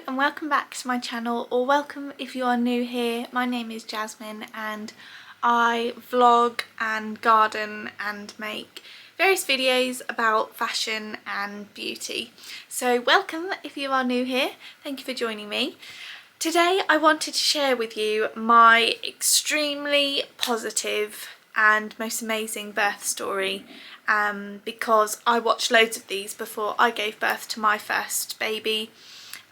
and welcome back to my channel, or welcome if you are new here. My name is Jasmine and I vlog and garden and make various videos about fashion and beauty. So welcome if you are new here, thank you for joining me. Today I wanted to share with you my extremely positive and most amazing birth story because I watched loads of these before I gave birth to my first baby,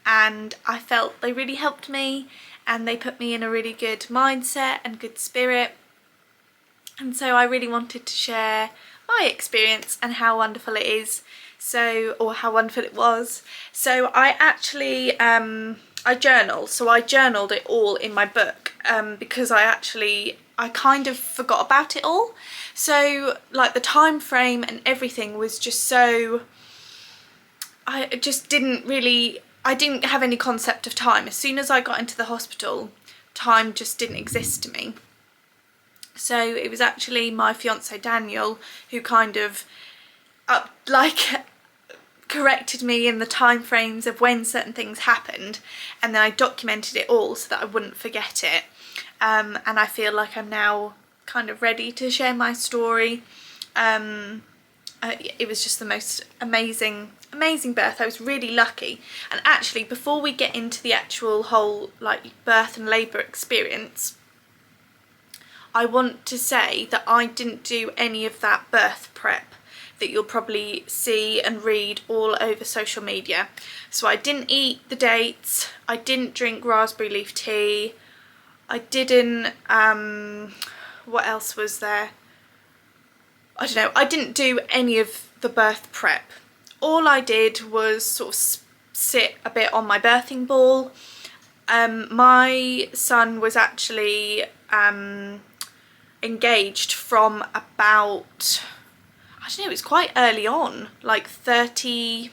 and I felt they really helped me and they put me in a really good mindset and good spirit, and so I really wanted to share my experience and how wonderful it is, or how wonderful it was. So I actually I journal, so I journaled it all in my book because I kind of forgot about it all. So like the time frame and everything was just so, I didn't have any concept of time. As soon as I got into the hospital, time just didn't exist to me. So it was actually my fiance Daniel who kind of corrected me in the time frames of when certain things happened, and then I documented it all so that I wouldn't forget it. And I feel like I'm now kind of ready to share my story. It was just the most amazing birth. I was really lucky. And actually, before we get into the actual whole birth and labour experience, I want to say that I didn't do any of that birth prep that you'll probably see and read all over social media. So I didn't eat the dates, I didn't drink raspberry leaf tea, I didn't, what else was there? I don't know, I didn't do any of the birth prep. All I did was sort of sit a bit on my birthing ball. My son was actually engaged from about, I don't know, it was quite early on, like 33,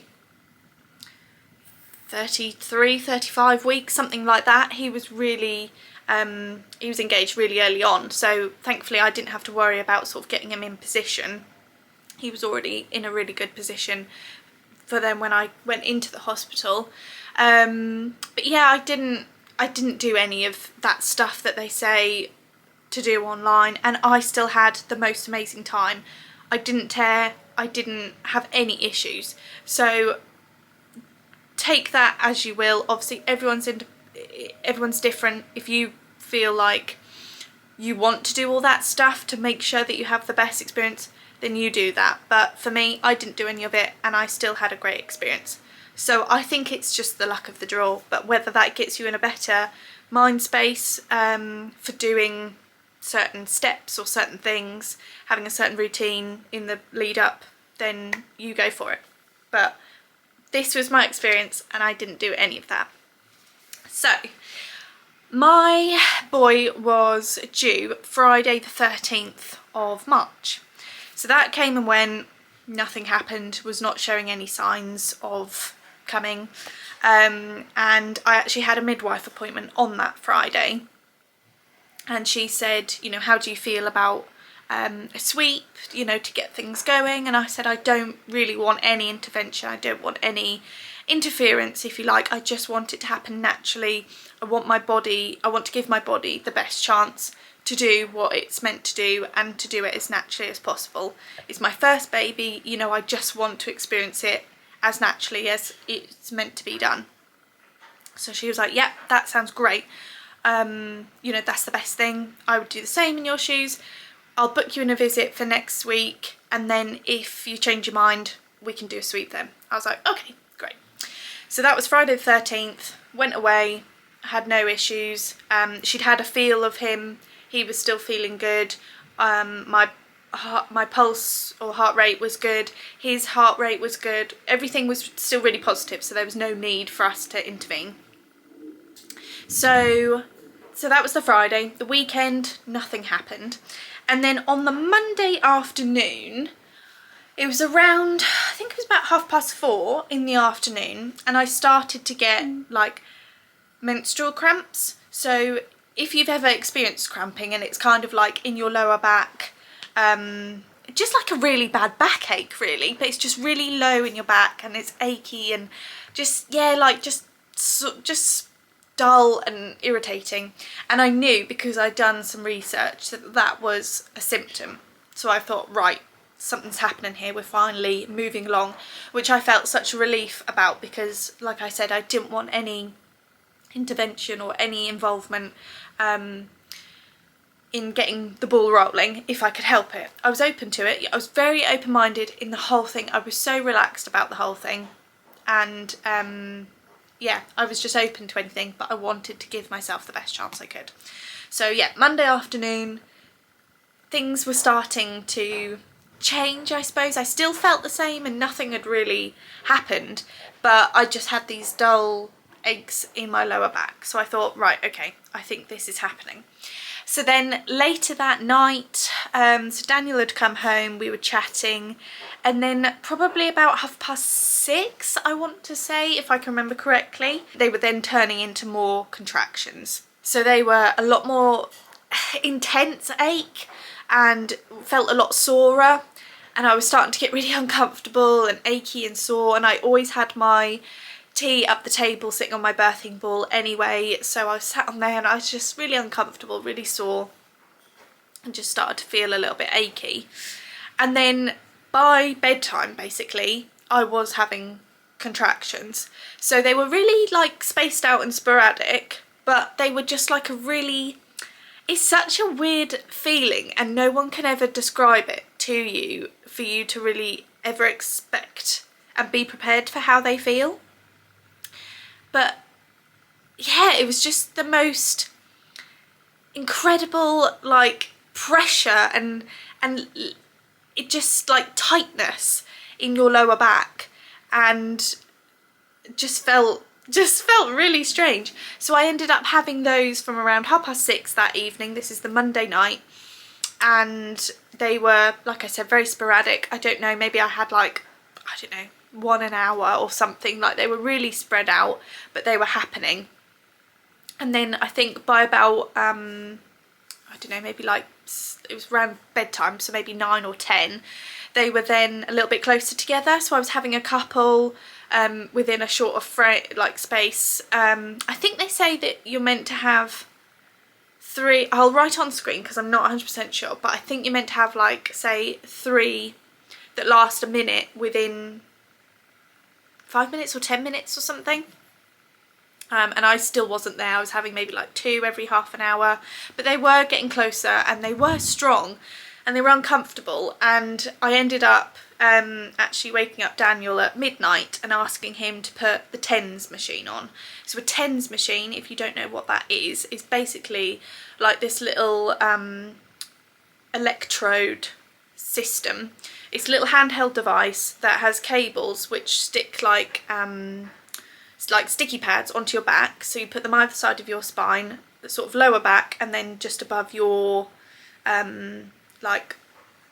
35 weeks, something like that. He was really, he was engaged really early on, so thankfully I didn't have to worry about sort of getting him in position. He was already in a really good position for then when I went into the hospital. But yeah, I didn't do any of that stuff that they say to do online, and I still had the most amazing time. I didn't tear, I didn't have any issues. So take that as you will. Obviously everyone's different. If you feel like you want to do all that stuff to make sure that you have the best experience, then you do that. But for me, I didn't do any of it and I still had a great experience. So I think it's just the luck of the draw, but whether that gets you in a better mind space for doing certain steps or certain things, having a certain routine in the lead up, then you go for it. But this was my experience and I didn't do any of that. So my boy was due Friday the 13th of March. So that came and went, nothing happened, was not showing any signs of coming. And I actually had a midwife appointment on that Friday. And she said, you know, how do you feel about a sweep, you know, to get things going? And I said, I don't really want any intervention. I don't want any interference, if you like. I just want it to happen naturally. I want to give my body the best chance to do what it's meant to do and to do it as naturally as possible. It's my first baby, you know, I just want to experience it as naturally as it's meant to be done. So she was like, yeah, that sounds great. You know, that's the best thing. I would do the same in your shoes. I'll book you in a visit for next week, and then if you change your mind, we can do a sweep then. I was like, okay, great. So that was Friday the 13th, went away, had no issues. She'd had a feel of him, he was still feeling good. My pulse or heart rate was good, his heart rate was good, everything was still really positive, so there was no need for us to intervene. So that was the Friday. The weekend, nothing happened. And then on the Monday afternoon, it was around, I think it was about 4:30 in the afternoon, and I started to get like menstrual cramps. So if you've ever experienced cramping and it's kind of like in your lower back, just like a really bad backache really, but it's just really low in your back and it's achy and just, yeah, like just just dull and irritating, and I knew because I'd done some research that that was a symptom. So I thought, right, something's happening here, we're finally moving along, which I felt such a relief about, because like I said, I didn't want any intervention or any involvement in getting the ball rolling if I could help it. I was open to it. I was very open-minded in the whole thing. I was so relaxed about the whole thing, and yeah, I was just open to anything, but I wanted to give myself the best chance I could. So yeah, Monday afternoon, things were starting to change, I suppose. I still felt the same and nothing had really happened, but I just had these dull aches in my lower back. So I thought, right, okay, I think this is happening. So then later that night, so Daniel had come home, we were chatting, and then probably about 6:30, I want to say, if I can remember correctly, they were then turning into more contractions. So they were a lot more intense ache and felt a lot sorer, and I was starting to get really uncomfortable and achy and sore, and I always had my tea up the table sitting on my birthing ball anyway, so I sat on there and I was just really uncomfortable, really sore, and just started to feel a little bit achy. And then by bedtime, basically, I was having contractions. So they were really like spaced out and sporadic, but they were just like a really, it's such a weird feeling, and no one can ever describe it to you for you to really ever expect and be prepared for how they feel. But yeah, it was just the most incredible like pressure and it just like tightness in your lower back, and just felt really strange. So I ended up having those from around 6:30 that evening. This is the Monday night, and they were, like I said, very sporadic. I don't know, maybe I had like, I don't know, 1 an hour or something. Like, they were really spread out, but they were happening. And then I think by about I don't know, maybe like, it was around bedtime, so maybe 9 or 10, they were then a little bit closer together. So I was having a couple within a shorter space. I think they say that you're meant to have 3, I'll write on screen because I'm not 100% sure, but I think you're meant to have like, say, 3 that last a minute within 5 minutes or 10 minutes or something. And I still wasn't there. I was having maybe like 2 every half an hour, but they were getting closer and they were strong and they were uncomfortable. And I ended up actually waking up Daniel at midnight and asking him to put the TENS machine on. So a TENS machine, if you don't know what that is basically like this little electrode system. It's a little handheld device that has cables which stick like sticky pads onto your back. So you put them either side of your spine, the sort of lower back, and then just above your like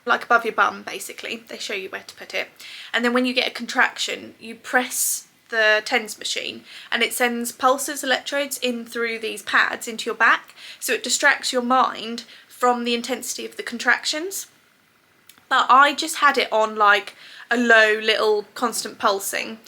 above your bum, basically. They show you where to put it. And then when you get a contraction, you press the TENS machine and it sends pulses, electrodes in through these pads into your back, so it distracts your mind from the intensity of the contractions. But I just had it on like a low little constant pulsing,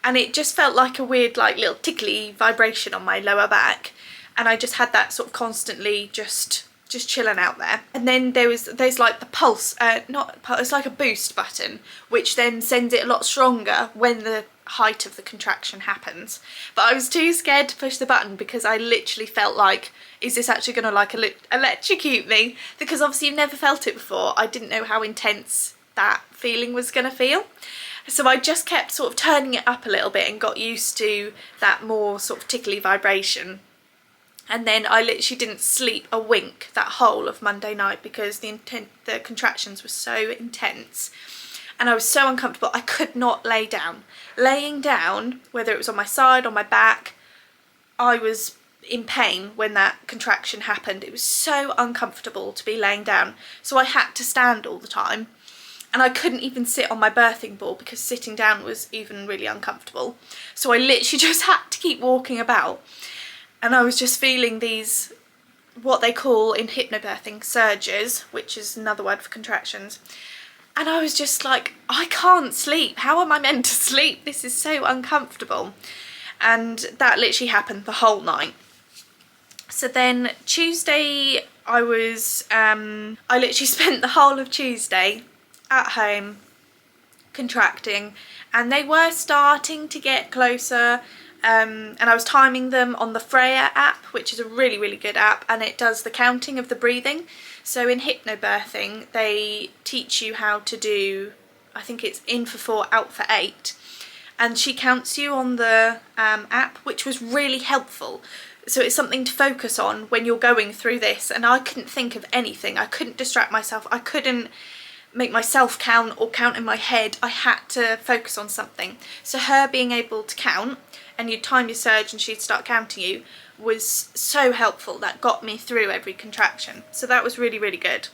and it just felt like a weird like little tickly vibration on my lower back, and I just had that sort of constantly just chilling out there. And then there's like the pulse, it's like a boost button, which then sends it a lot stronger when the height of the contraction happens. But I was too scared to push the button because I literally felt like, is this actually going to like electrocute me? Because obviously you've never felt it before. I didn't know how intense that feeling was going to feel. So I just kept sort of turning it up a little bit and got used to that more sort of tickly vibration. And then I literally didn't sleep a wink that whole of Monday night because the contractions were so intense. And I was so uncomfortable, I could not lay down. Laying down, whether it was on my side or my back, I was in pain when that contraction happened. It was so uncomfortable to be laying down. So I had to stand all the time. And I couldn't even sit on my birthing ball because sitting down was even really uncomfortable. So I literally just had to keep walking about. And I was just feeling these, what they call in hypnobirthing, surges, which is another word for contractions. And I was just like, I can't sleep. How am I meant to sleep? This is so uncomfortable. and that literally happened the whole night. So then Tuesday I literally spent the whole of Tuesday at home contracting, and they were starting to get closer, and I was timing them on the Freya app, which is a really, really good app, and it does the counting of the breathing. So in hypnobirthing they teach you how to do, I think it's in for 4, out for 8, and she counts you on the app, which was really helpful. So it's something to focus on when you're going through this, and I couldn't think of anything. I couldn't distract myself. I couldn't make myself count or count in my head. I had to focus on something. So her being able to count, and you'd time your surge and she'd start counting you, was so helpful. That got me through every contraction. So that was really, really good.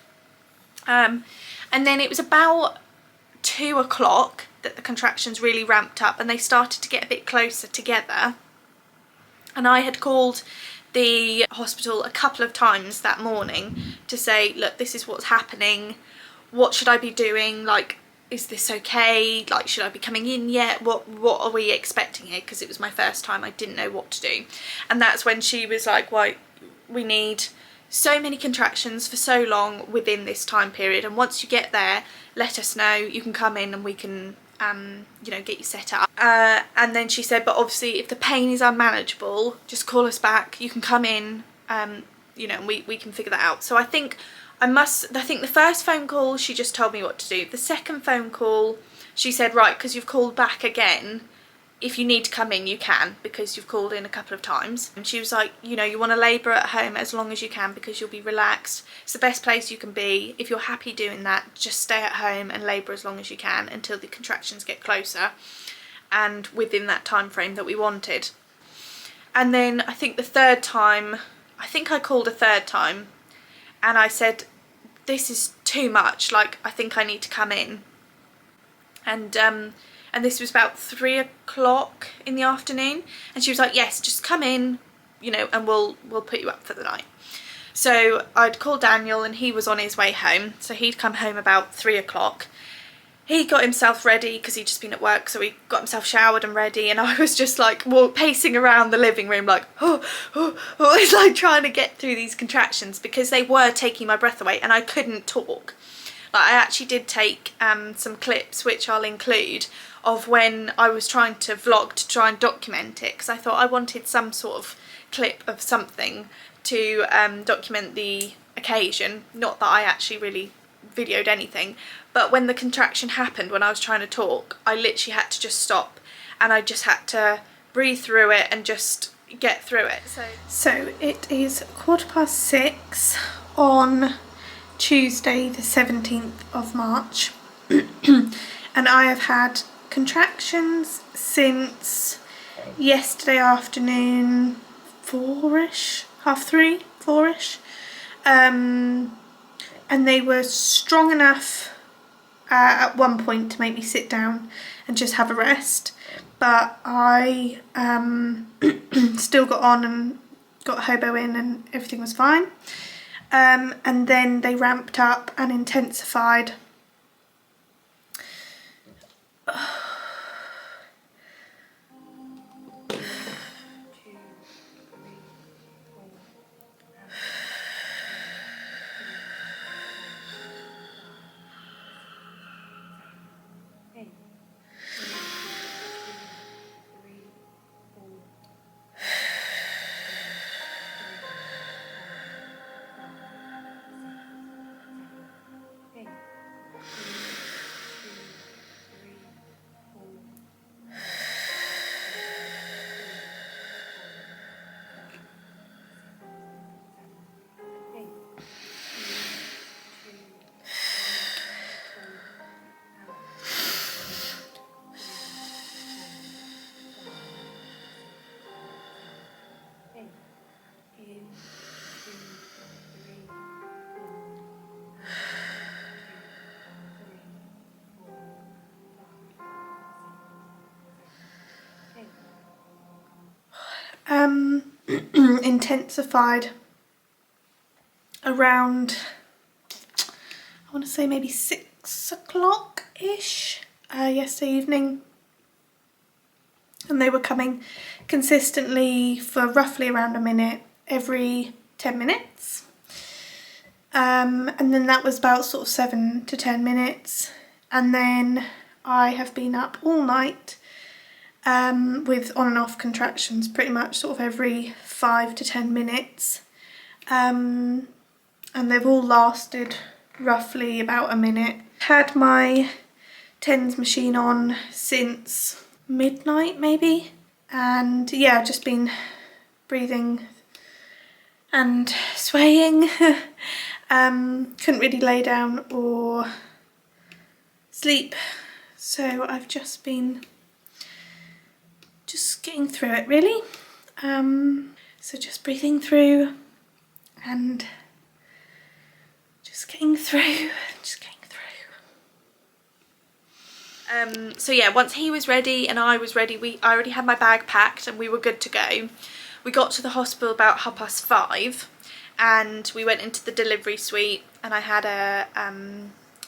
And then it was about 2 o'clock that the contractions really ramped up, and they started to get a bit closer together. And I had called the hospital a couple of times that morning to say, look, this is what's happening. What should I be doing? Like, is this okay? Like, should I be coming in yet? What are we expecting here? Because it was my first time. I didn't know what to do. And that's when she was like, well, we need so many contractions for so long within this time period. And once you get there, let us know. You can come in and we can you know, get you set up. And then she said, but obviously if the pain is unmanageable, just call us back. You can come in, you know, and we can figure that out. So I think the first phone call she just told me what to do. The second phone call she said, right, because you've called back again, if you need to come in you can, because you've called in a couple of times. And she was like, you know, you want to labour at home as long as you can because you'll be relaxed. It's the best place you can be. If you're happy doing that, just stay at home and labour as long as you can until the contractions get closer and within that time frame that we wanted. And then I think the third time, I think I called a third time and I said, this is too much, like I think I need to come in. And this was about 3 o'clock in the afternoon, and she was like, yes, just come in, you know, and we'll put you up for the night. So I'd called Daniel and he was on his way home, so he'd come home about 3 o'clock. He got himself ready because he'd just been at work, so he got himself showered and ready, and I was just like pacing around the living room like, it's like trying to get through these contractions because they were taking my breath away and I couldn't talk. Like, I actually did take some clips, which I'll include, of when I was trying to vlog to try and document it, because I thought I wanted some sort of clip of something to document the occasion. Not that I actually really videoed anything, but when the contraction happened, when I was trying to talk, I literally had to just stop and I just had to breathe through it and just get through it. So it is 6:15 on Tuesday the 17th of March and I have had contractions since yesterday afternoon, 4ish, 3:30, 4ish, and they were strong enough at one point to make me sit down and just have a rest, but I still got on and got hobo in and everything was fine. And then they ramped up and intensified. Intensified around, I want to say maybe 6 o'clock-ish yesterday evening. and they were coming consistently for roughly around a minute every 10 minutes. And then that was about sort of 7 to 10 minutes. And then I have been up all night with on and off contractions pretty much sort of every 5 to 10 minutes. And they've all lasted roughly about a minute. Had my TENS machine on since midnight maybe, and yeah, I've just been breathing and swaying. Couldn't really lay down or sleep, so I've just been getting through it really. So just breathing through and just getting through. So yeah, once he was ready and I was ready, I already had my bag packed and we were good to go. We got to the hospital about 5:30 and we went into the delivery suite, and I had a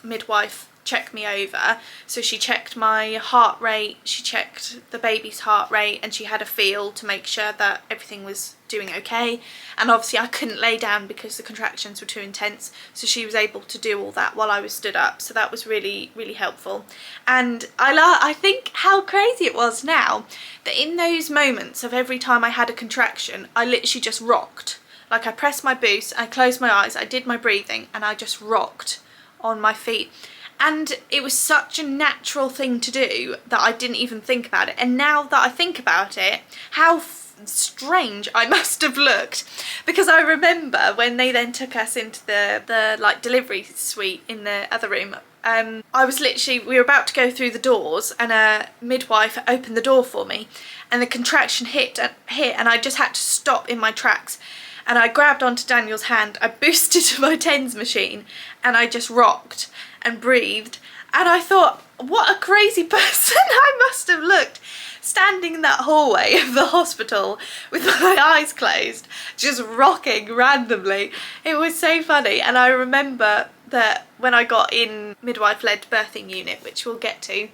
midwife check me over. So she checked my heart rate, she checked the baby's heart rate, and she had a feel to make sure that everything was doing okay. And obviously I couldn't lay down because the contractions were too intense, so she was able to do all that while I was stood up, so that was really, really helpful. And I think how crazy it was now that in those moments of every time I had a contraction, I literally just rocked. Like, I pressed my boost, I closed my eyes, I did my breathing, and I just rocked on my feet. And it was such a natural thing to do that I didn't even think about it. And now that I think about it, how strange I must have looked, because I remember when they then took us into the like delivery suite in the other room, I was literally, we were about to go through the doors and a midwife opened the door for me, and the contraction hit and I just had to stop in my tracks, and I grabbed onto Daniel's hand, I boosted to my TENS machine, and I just rocked and breathed. And I thought, what a crazy person I must have looked, standing in that hallway of the hospital with my eyes closed, just rocking randomly. It was so funny. And I remember that when I got in Midwife-led Birthing Unit, which we'll get to,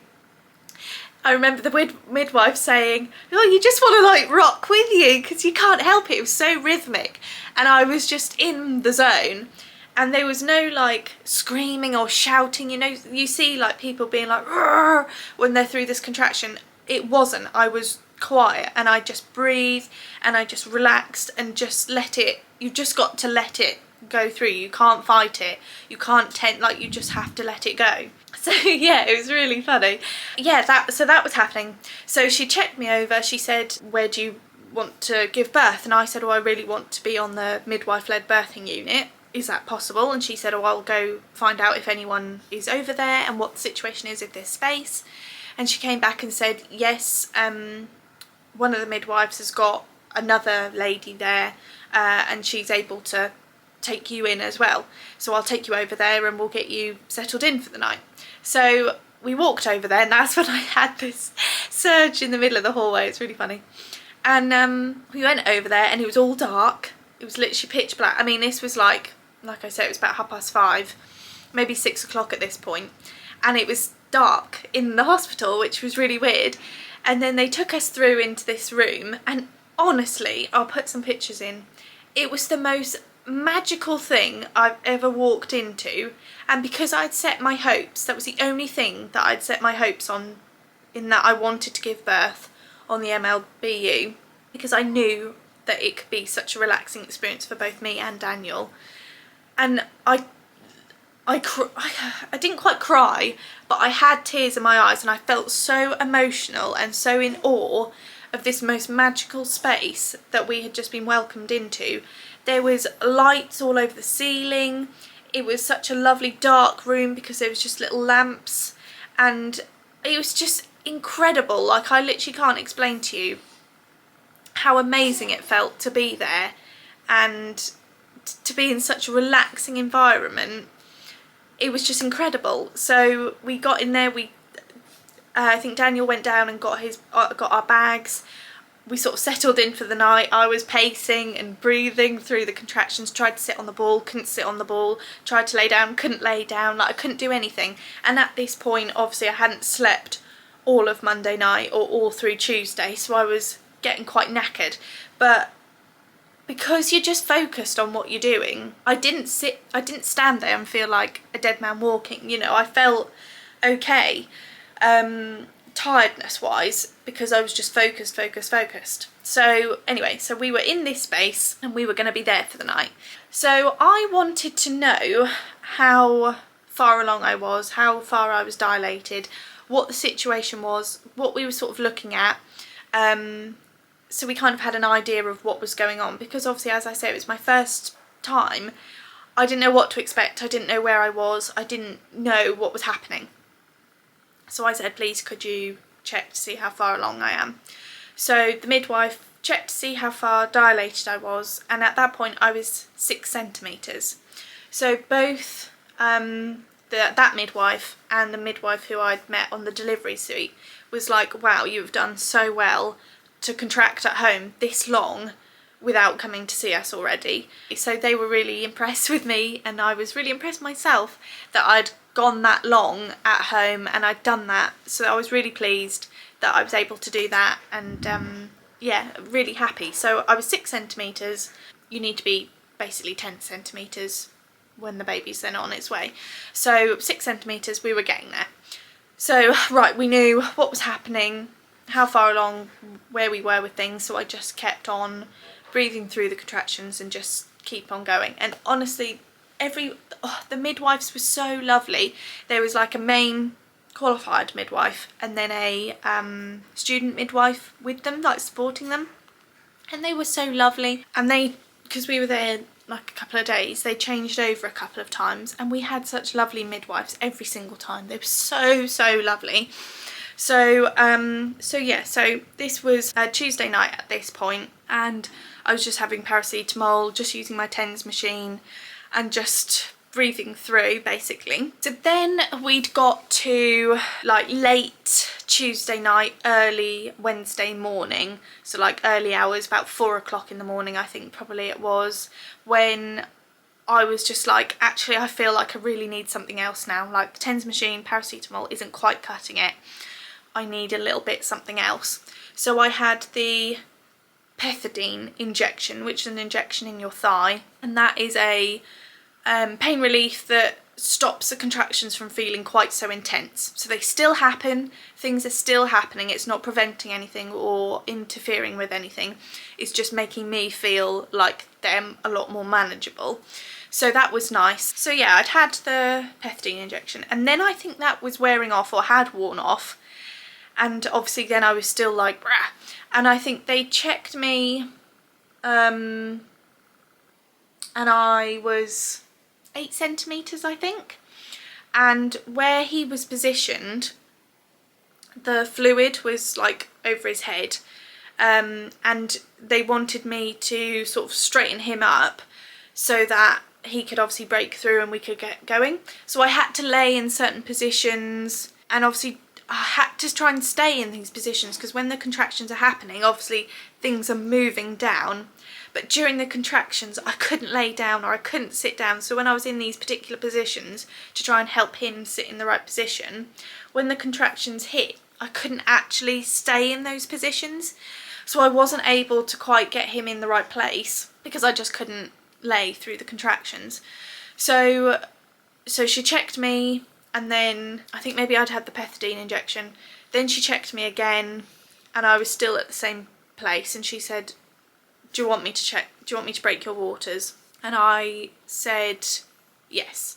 I remember the midwife saying, oh, you just want to like rock with you because you can't help it. It was so rhythmic. And I was just in the zone. And there was no like screaming or shouting, you know, you see like people being like "Rrr" when they're through this contraction. It wasn't. I was quiet and I just breathed and I just relaxed and just let it, you've just got to let it go through. You can't fight it. You can't you just have to let it go. So yeah, it was really funny. Yeah, so that was happening. So she checked me over. She said, where do you want to give birth? And I said, oh, I really want to be on the midwife-led birthing unit. Is that possible? And she said, oh, I'll go find out if anyone is over there and what the situation is, if there's space. And she came back and said, yes, one of the midwives has got another lady there and she's able to take you in as well. So I'll take you over there and we'll get you settled in for the night. So we walked over there, and that's when I had this surge in the middle of the hallway. It's really funny. And we went over there and it was all dark. It was literally pitch black. I mean, this was like I said, it was about 5:30, maybe 6 o'clock at this point, and it was dark in the hospital, which was really weird. And then they took us through into this room, and honestly, I'll put some pictures in, it was the most magical thing I've ever walked into. And because I'd set my hopes, that was the only thing that I'd set my hopes on, in that I wanted to give birth on the MLBU, because I knew that it could be such a relaxing experience for both me and Daniel. And I didn't quite cry, but I had tears in my eyes, and I felt so emotional and so in awe of this most magical space that we had just been welcomed into. There was lights all over the ceiling. It was such a lovely dark room because there was just little lamps, and it was just incredible. Like, I literally can't explain to you how amazing it felt to be there and to be in such a relaxing environment. It was just incredible. So we got in there, I think Daniel went down and got our bags. We sort of settled in for the night. I was pacing and breathing through the contractions, tried to sit on the ball, couldn't sit on the ball, tried to lay down, couldn't lay down, like I couldn't do anything. And at this point, obviously I hadn't slept all of Monday night or all through Tuesday, so I was getting quite knackered. But because you're just focused on what you're doing, I didn't stand there and feel like a dead man walking, you know. I felt okay, tiredness wise, because I was just focused. So anyway, so we were in this space and we were going to be there for the night. So I wanted to know how far along I was, how far I was dilated, what the situation was, what we were sort of looking at. So we kind of had an idea of what was going on, because obviously, as I say, it was my first time. I didn't know what to expect. I didn't know where I was. I didn't know what was happening. So I said, please, could you check to see how far along I am? So the midwife checked to see how far dilated I was, and at that point I was 6 centimetres. So both that midwife and the midwife who I'd met on the delivery suite was like, wow, you've done so well to contract at home this long without coming to see us already. So they were really impressed with me, and I was really impressed myself that I'd gone that long at home and I'd done that. So I was really pleased that I was able to do that, and yeah, really happy. So I was 6 centimetres. You need to be basically 10 centimetres when the baby's then on its way. So 6 centimetres, we were getting there. So right, we knew what was happening, how far along, where we were with things, so I just kept on breathing through the contractions and just keep on going. And honestly, the midwives were so lovely. There was like a main qualified midwife and then a student midwife with them, like supporting them, and they were so lovely. And they, because we were there like a couple of days, they changed over a couple of times, and we had such lovely midwives every single time. They were so lovely. So yeah, so this was a Tuesday night at this point, and I was just having paracetamol, just using my TENS machine and just breathing through basically. So then we'd got to like late Tuesday night, early Wednesday morning, so like early hours, about 4 o'clock in the morning I think probably it was, when I was just like, actually I feel like I really need something else now. Like the TENS machine, paracetamol isn't quite cutting it. I need a little bit something else. So I had the pethidine injection, which is an injection in your thigh, and that is a pain relief that stops the contractions from feeling quite so intense. So they still happen, things are still happening, it's not preventing anything or interfering with anything, it's just making me feel like they're a lot more manageable. So that was nice. So yeah, I'd had the pethidine injection, and then I think that was wearing off, or had worn off, and obviously then I was still like, brah. And I think they checked me, and I was 8 centimetres I think, and where he was positioned the fluid was like over his head, and they wanted me to sort of straighten him up so that he could obviously break through and we could get going. So I had to lay in certain positions, and obviously I had to try and stay in these positions, because when the contractions are happening obviously things are moving down, but during the contractions I couldn't lay down or I couldn't sit down. So when I was in these particular positions to try and help him sit in the right position, when the contractions hit I couldn't actually stay in those positions, so I wasn't able to quite get him in the right place because I just couldn't lay through the contractions. So she checked me, and then I think maybe I'd had the pethidine injection. Then she checked me again and I was still at the same place, and she said, do you want me to check? Do you want me to break your waters? And I said, yes,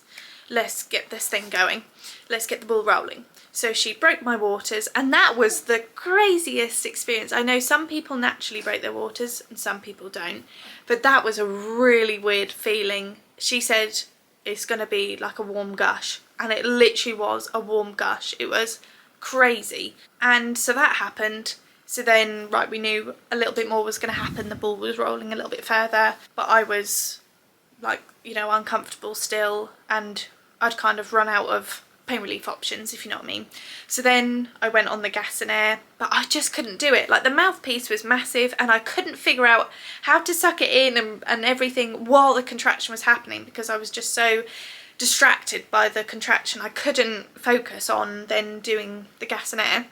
let's get this thing going. Let's get the ball rolling. So she broke my waters, and that was the craziest experience. I know some people naturally break their waters and some people don't, but that was a really weird feeling. She said it's going to be like a warm gush, and it literally was a warm gush. It was crazy. And so that happened. So then, right, we knew a little bit more was going to happen. The ball was rolling a little bit further, but I was like, you know, uncomfortable still, and I'd kind of run out of pain relief options, if you know what I mean. So then I went on the gas and air, but I just couldn't do it. Like the mouthpiece was massive and I couldn't figure out how to suck it in and everything while the contraction was happening, because I was just so distracted by the contraction. I couldn't focus on then doing the gas and air.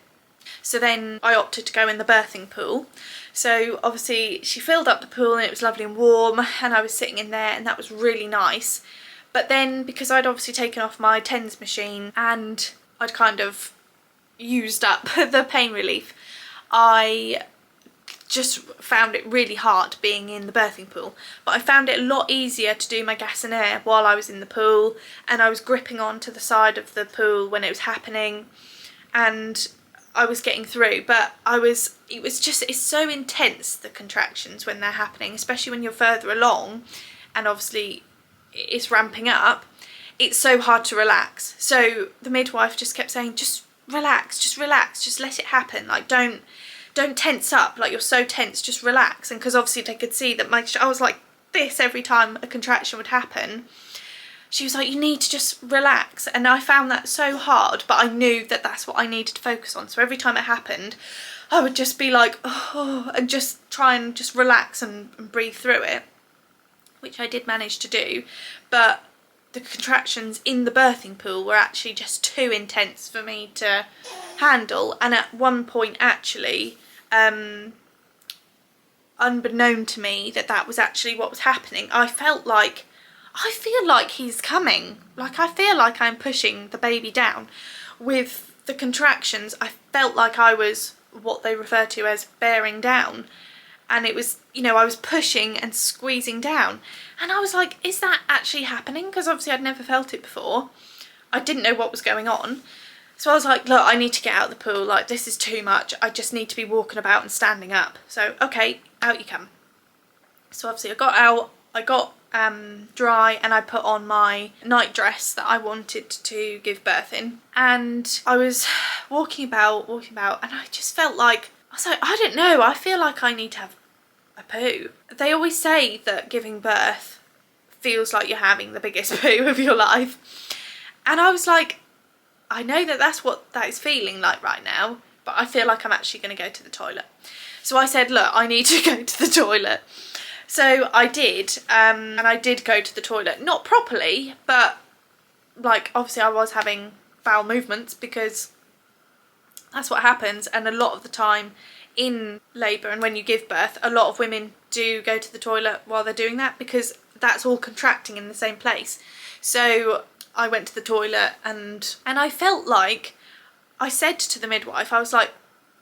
So then I opted to go in the birthing pool. So obviously she filled up the pool and it was lovely and warm, and I was sitting in there and that was really nice. But then because I'd obviously taken off my TENS machine and I'd kind of used up the pain relief, I just found it really hard being in the birthing pool. But I found it a lot easier to do my gas and air while I was in the pool, and I was gripping onto the side of the pool when it was happening, and I was getting through. But it's so intense, the contractions, when they're happening, especially when you're further along and obviously it's ramping up. It's so hard to relax. So the midwife just kept saying, just relax, just let it happen, like don't tense up, like you're so tense, just relax. And because obviously they could see that I was like this every time a contraction would happen, she was like, you need to just relax. And I found that so hard, but I knew that that's what I needed to focus on. So every time it happened, I would just be like, oh, and just try and just relax and breathe through it, which I did manage to do. But the contractions in the birthing pool were actually just too intense for me to handle. And at one point, actually, unbeknown to me that was actually what was happening, I feel like he's coming. Like, I feel like I'm pushing the baby down. With the contractions, I felt like I was what they refer to as bearing down. And it was, you know, I was pushing and squeezing down. And I was like, is that actually happening? Because obviously I'd never felt it before. I didn't know what was going on. So I was like, look, I need to get out of the pool. Like, this is too much. I just need to be walking about and standing up. So, okay, out you come. So obviously I got out. I got dry, and I put on my night dress that I wanted to give birth in. And I was walking about, and I just felt like, I was like, I don't know, I feel like I need to have a poo. They always say that giving birth feels like you're having the biggest poo of your life. And I was like, I know that that's what that is feeling like right now, but I feel like I'm actually going to go to the toilet. So I said, look, I need to go to the toilet. So I did, and I did go to the toilet. Not properly, but like obviously I was having bowel movements, because that's what happens. And a lot of the time in labour and when you give birth, a lot of women do go to the toilet while they're doing that, because that's all contracting in the same place. So I went to the toilet, and I felt like, I said to the midwife, I was like,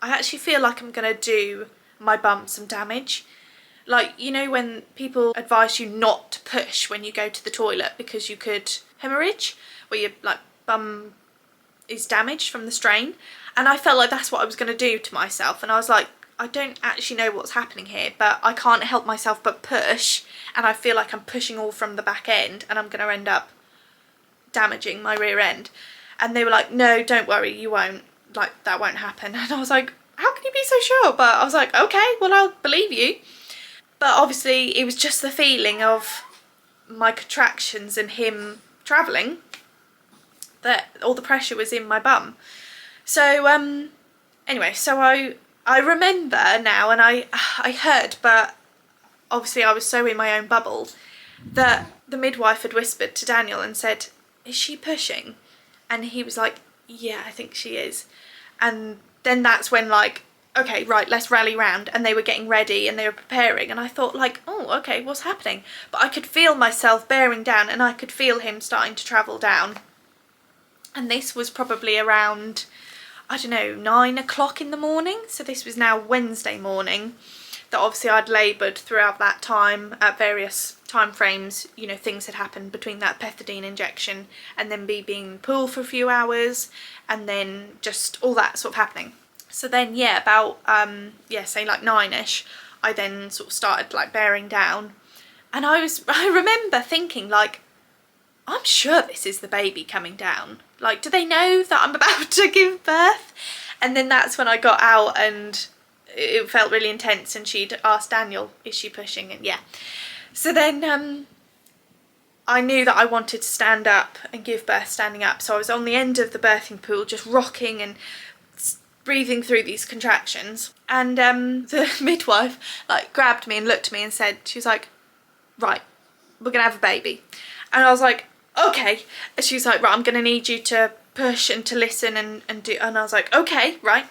I actually feel like I'm going to do my bum some damage. Like, you know when people advise you not to push when you go to the toilet because you could hemorrhage, where your like bum is damaged from the strain. And I felt like that's what I was going to do to myself. And I was like, I don't actually know what's happening here, but I can't help myself but push. And I feel like I'm pushing all from the back end, and I'm going to end up damaging my rear end. And they were like, no, don't worry, you won't. Like, that won't happen. And I was like, how can you be so sure? But I was like, okay, well, I'll believe you. But obviously it was just the feeling of my contractions and him travelling, that all the pressure was in my bum. So anyway, so I remember now, and I heard, but obviously I was so in my own bubble, that the midwife had whispered to Daniel and said, is she pushing? And he was like, yeah, I think she is. And then that's when, like, okay, right, let's rally round. And they were getting ready and they were preparing, and I thought like, oh, okay, what's happening? But I could feel myself bearing down, and I could feel him starting to travel down. And this was probably around, I don't know, 9 o'clock in the morning. So this was now Wednesday morning, that obviously I'd laboured throughout that time at various time frames. You know, things had happened between that pethidine injection and then being in the pool for a few hours, and then just all that sort of happening. So then, yeah, about, say like 9ish, I then sort of started like bearing down. And I remember thinking like, I'm sure this is the baby coming down. Like, do they know that I'm about to give birth? And then that's when I got out, and it felt really intense, and she'd asked Daniel, is she pushing? And yeah. So then I knew that I wanted to stand up and give birth standing up. So I was on the end of the birthing pool, just rocking and breathing through these contractions. And the midwife like grabbed me and looked at me and said, she was like, right, we're gonna have a baby. And I was like, okay. And she was like, right, I'm gonna need you to push and to listen and do. And I was like, okay, right.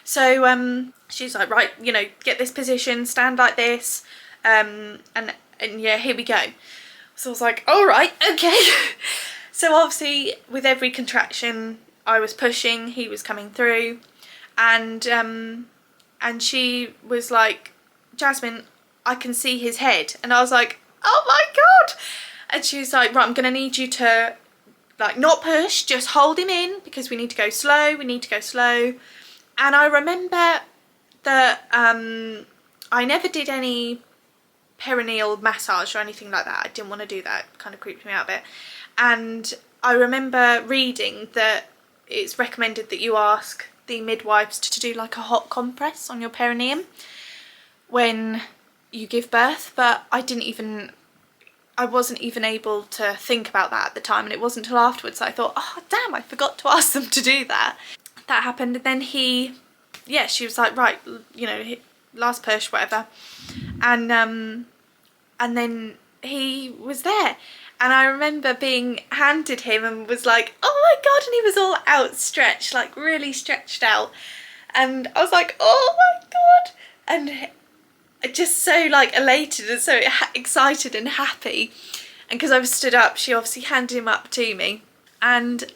So she's like, right, you know, get this position, stand like this, and yeah, here we go. So I was like, all right, okay. So obviously with every contraction I was pushing, he was coming through, and she was like, Jazmine, I can see his head. And I was like, oh my God. And she was like, right, I'm gonna need you to like not push, just hold him in, because we need to go slow, we need to go slow. And I remember that I never did any perineal massage or anything like that. I didn't want to do that, it kind of creeped me out a bit. And I remember reading that it's recommended that you ask the midwives to do like a hot compress on your perineum when you give birth, but I wasn't even able to think about that at the time, and it wasn't until afterwards that I thought, oh damn, I forgot to ask them to do that. That happened, and then she was like, right, you know, last push, whatever, and then he was there, and I remember being handed him and was like, oh my God, and he was all outstretched, like really stretched out, and I was like, oh my God, and just so like elated and so excited and happy. And because I was stood up, she obviously handed him up to me, and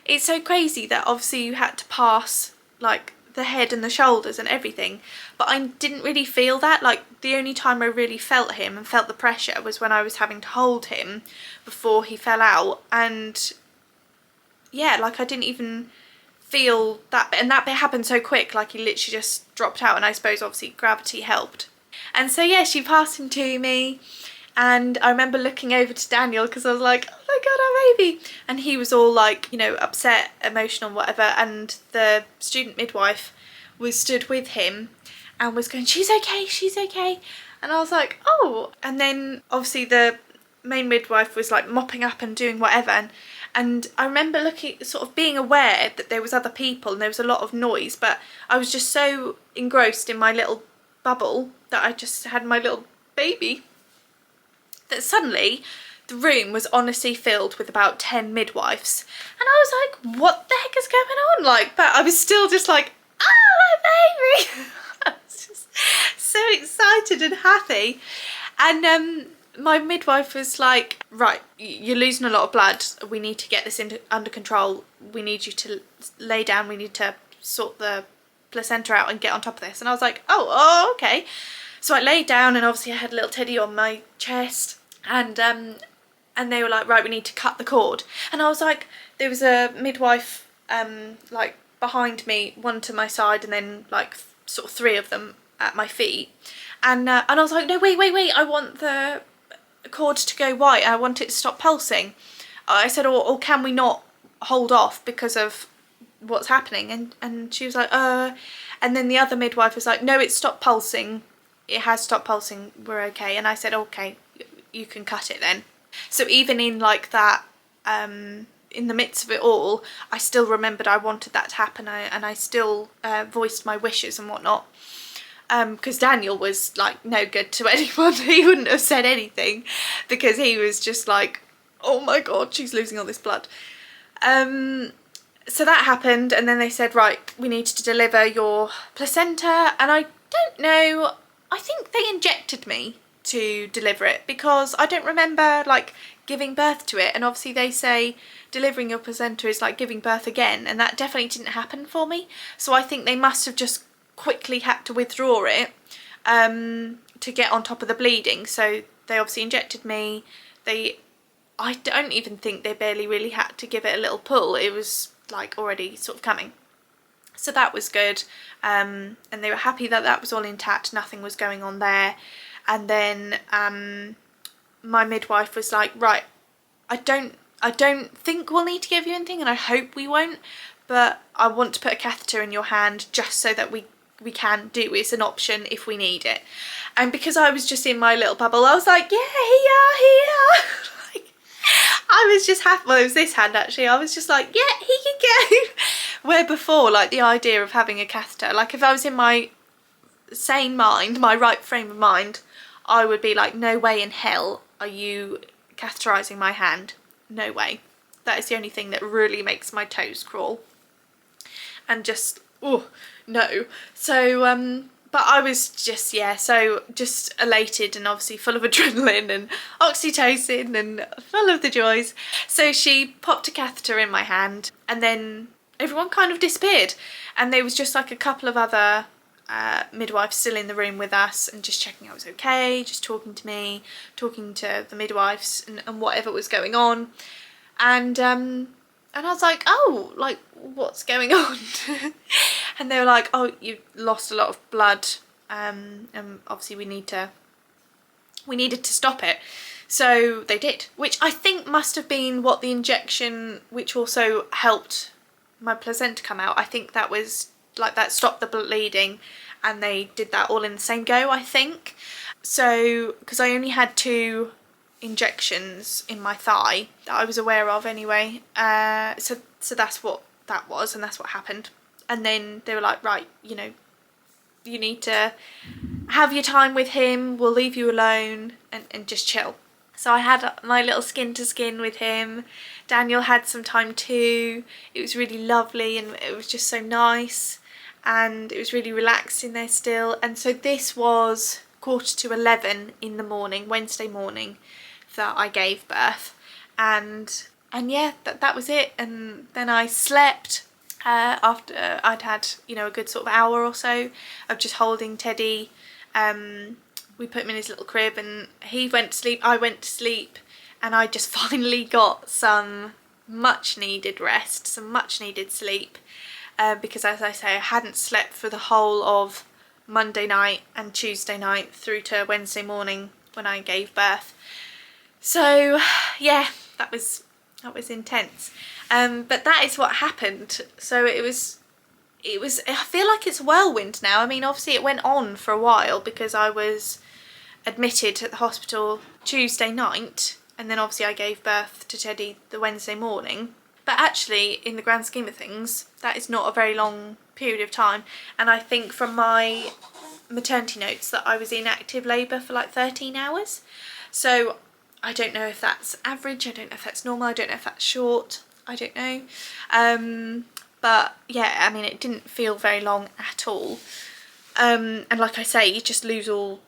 it's so crazy that obviously you had to pass like the head and the shoulders and everything, but I didn't really feel that. Like the only time I really felt him and felt the pressure was when I was having to hold him before he fell out, and yeah, like I didn't even feel that bit, and that bit happened so quick, like he literally just dropped out, and I suppose obviously gravity helped. And so yeah, she passed him to me, and I remember looking over to Daniel because I was like, oh my God, our baby, and he was all like, you know, upset, emotional, whatever, and the student midwife was stood with him and was going, she's okay, she's okay, and I was like, oh. And then obviously the main midwife was like mopping up and doing whatever, and I remember looking, sort of being aware that there was other people and there was a lot of noise, but I was just so engrossed in my little bubble that I just had my little baby, that suddenly the room was honestly filled with about 10 midwives, and I was like, what the heck is going on? Like, but I was still just like, oh, my baby. I was just so excited and happy. And my midwife was like, right, you're losing a lot of blood, we need to get this under control, we need you to lay down, we need to sort the placenta out and get on top of this. And I was like, oh okay. So I laid down, and obviously I had a little teddy on my chest, and they were like, right, we need to cut the cord. And I was like, there was a midwife like behind me, one to my side, and then like sort of 3 of them at my feet, and I was like, no, wait, I want the cord to go white, I want it to stop pulsing. I said, or can we not hold off because of what's happening? And she was like, and then the other midwife was like, no, it's stopped pulsing, it has stopped pulsing, we're okay. And I said, okay, you can cut it then. So even in like that, in the midst of it all, I still remembered I wanted that to happen, and I still voiced my wishes and whatnot. Because Daniel was like no good to anyone. He wouldn't have said anything because he was just like, oh my God, she's losing all this blood. So that happened, and then they said, right, we need to deliver your placenta, and I don't know, I think they injected me to deliver it because I don't remember like giving birth to it, and obviously they say delivering your placenta is like giving birth again, and that definitely didn't happen for me. So I think they must have just quickly had to withdraw it to get on top of the bleeding. So they obviously injected me. I don't even think they barely really had to give it a little pull. It was like already sort of coming. So that was good, and they were happy that that was all intact, nothing was going on there. And then my midwife was like, right, I don't think we'll need to give you anything, and I hope we won't, but I want to put a catheter in your hand just so that we can do it. It's an option if we need it. And because I was just in my little bubble, I was like, yeah, here. Like, I was just happy. Well, it was this hand actually. I was just like, yeah, he can go. Where before, like the idea of having a catheter, like if I was in my sane mind, my right frame of mind, I would be like, no way in hell are you catheterising my hand. No way. That is the only thing that really makes my toes crawl. And just oh no. So but I was just, yeah, so just elated and obviously full of adrenaline and oxytocin and full of the joys. So she popped a catheter in my hand and then everyone kind of disappeared. And there was just like a couple of other midwives still in the room with us and just checking I was okay, just talking to me, talking to the midwives and whatever was going on. And I was like, oh, like, what's going on? And they were like, oh, you lost a lot of blood, and obviously we needed to stop it. So they did, which I think must have been what the injection, which also helped my placenta come out. I think that was like, that stopped the bleeding, and they did that all in the same go, I think. So, because I only had 2 injections in my thigh that I was aware of anyway, so that's what that was, and that's what happened. And then they were like, right, you know, you need to have your time with him, we'll leave you alone and just chill. So I had my little skin to skin with him. Daniel had some time too. It was really lovely and it was just so nice, and it was really relaxing there still. And so this was 11:15 in the morning, Wednesday morning, that I gave birth. And yeah, that was it. And then I slept after I'd had, you know, a good sort of hour or so of just holding Teddy. We put him in his little crib and he went to sleep, I went to sleep, and I just finally got some much needed rest, some much needed sleep, because as I say, I hadn't slept for the whole of Monday night and Tuesday night through to Wednesday morning when I gave birth. So yeah, that was intense. But that is what happened. So it was, I feel like it's a whirlwind now. I mean, obviously it went on for a while because I was admitted at the hospital Tuesday night, and then obviously I gave birth to Teddy the Wednesday morning. But actually, in the grand scheme of things, that is not a very long period of time. And I think from my maternity notes that I was in active labour for like 13 hours. So I don't know if that's average, I don't know if that's normal, I don't know if that's short, I don't know. But yeah, I mean, it didn't feel very long at all. And like I say, you just lose all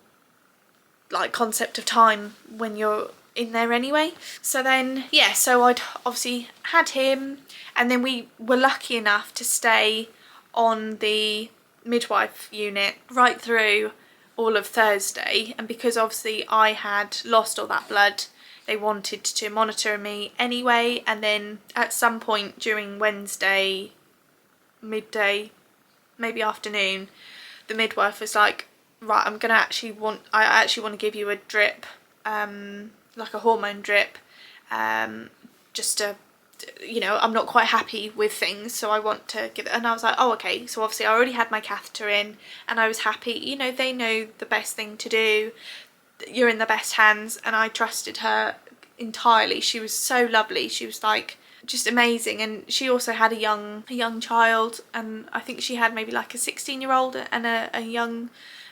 like concept of time when you're in there anyway. So then, yeah, so I'd obviously had him, and then we were lucky enough to stay on the midwife unit right through all of Thursday. And because obviously I had lost all that blood, they wanted to monitor me anyway. And then at some point during Wednesday midday, maybe afternoon, the midwife was like, right, I actually want to give you a drip, like a hormone drip, just to, you know, I'm not quite happy with things, so I want to give it. And I was like, oh, okay. So obviously I already had my catheter in and I was happy, you know, they know the best thing to do, you're in the best hands. And I trusted her entirely. She was so lovely. She was like just amazing. And she also had a young child, and I think she had maybe like a 16-year-old and a young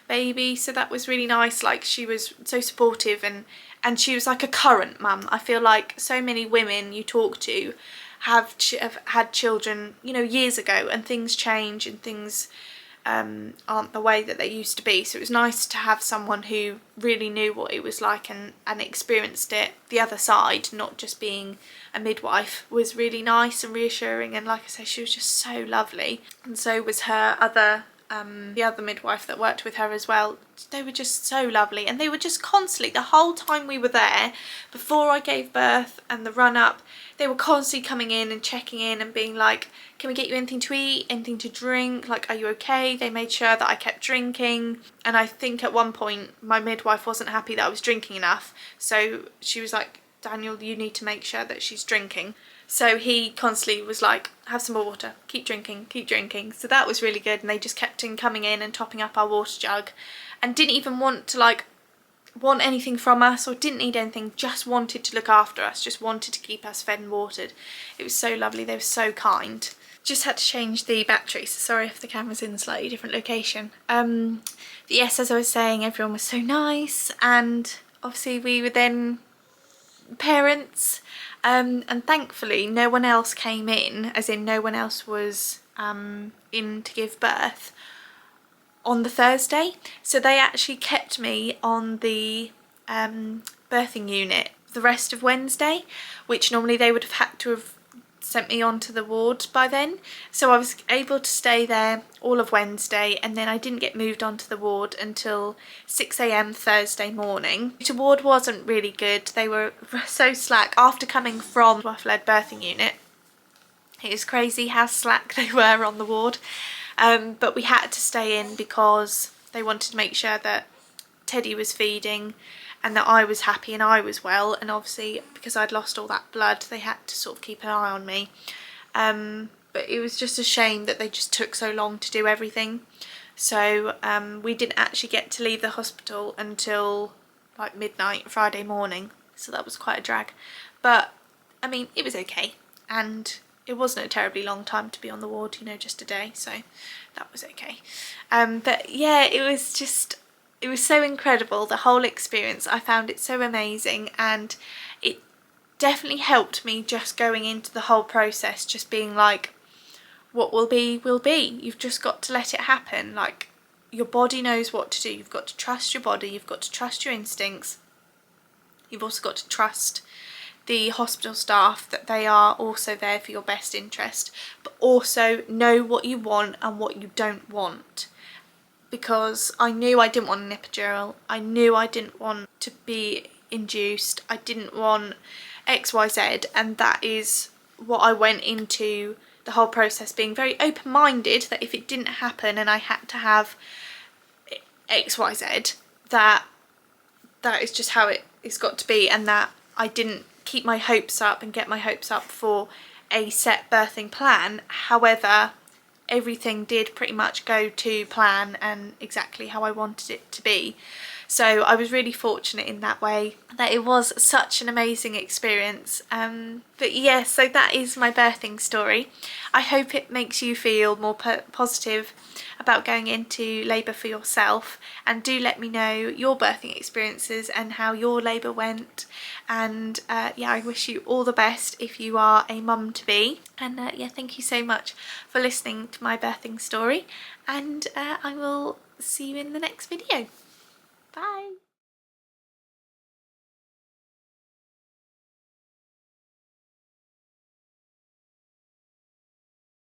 baby, so that was really nice. Like, she was so supportive, and she was like a current mum. I feel like so many women you talk to have had children, you know, years ago, and things change and things aren't the way that they used to be. So it was nice to have someone who really knew what it was like and experienced it the other side, not just being a midwife, was really nice and reassuring. And like I say, she was just so lovely, and so was her other the other midwife that worked with her as well. They were just so lovely, and they were just constantly, the whole time we were there, before I gave birth and the run up, they were constantly coming in and checking in and being like, can we get you anything to eat, anything to drink, like, are you okay? They made sure that I kept drinking. And I think at one point my midwife wasn't happy that I was drinking enough, so she was like, Daniel, you need to make sure that she's drinking. So he constantly was like, have some more water, keep drinking, keep drinking. So that was really good. And they just kept coming in and topping up our water jug, and didn't even want anything from us, or didn't need anything, just wanted to look after us, just wanted to keep us fed and watered. It was so lovely. They were so kind. Just had to change the battery, so sorry if the camera's in a slightly different location. But yes, as I was saying, everyone was so nice, and obviously we were then parents. And thankfully no one else came in, as in no one else was in to give birth on the Thursday, so they actually kept me on the birthing unit the rest of Wednesday, which normally they would have had to have sent me onto the ward by then. So I was able to stay there all of Wednesday, and then I didn't get moved onto the ward until 6 a.m. Thursday morning. The ward wasn't really good. They were so slack after coming from Midwife-led Birthing Unit. It is crazy how slack they were on the ward, but we had to stay in because they wanted to make sure that Teddy was feeding and that I was happy and I was well, and obviously because I'd lost all that blood they had to sort of keep an eye on me. But it was just a shame that they just took so long to do everything. So we didn't actually get to leave the hospital until like midnight Friday morning, so that was quite a drag. But I mean, it was okay, and it wasn't a terribly long time to be on the ward, you know, just a day, so that was okay. But yeah, it was so incredible, the whole experience. I found it so amazing, and it definitely helped me just going into the whole process, just being like, what will be will be. You've just got to let it happen. Like, your body knows what to do. You've got to trust your body, you've got to trust your instincts. You've also got to trust the hospital staff, that they are also there for your best interest, but also know what you want and what you don't want. Because I knew I didn't want an epidural, I knew I didn't want to be induced, I didn't want XYZ, and that is what I went into the whole process being very open-minded, that if it didn't happen and I had to have XYZ, that is just how it's got to be, and that I didn't keep my hopes up and get my hopes up for a set birthing plan. However, everything did pretty much go to plan and exactly how I wanted it to be. So I was really fortunate in that way, that it was such an amazing experience. But yeah, so that is my birthing story. I hope it makes you feel more positive about going into labour for yourself, and do let me know your birthing experiences and how your labour went. And yeah, I wish you all the best if you are a mum-to-be. And yeah, thank you so much for listening to my birthing story, and I will see you in the next video. Bye.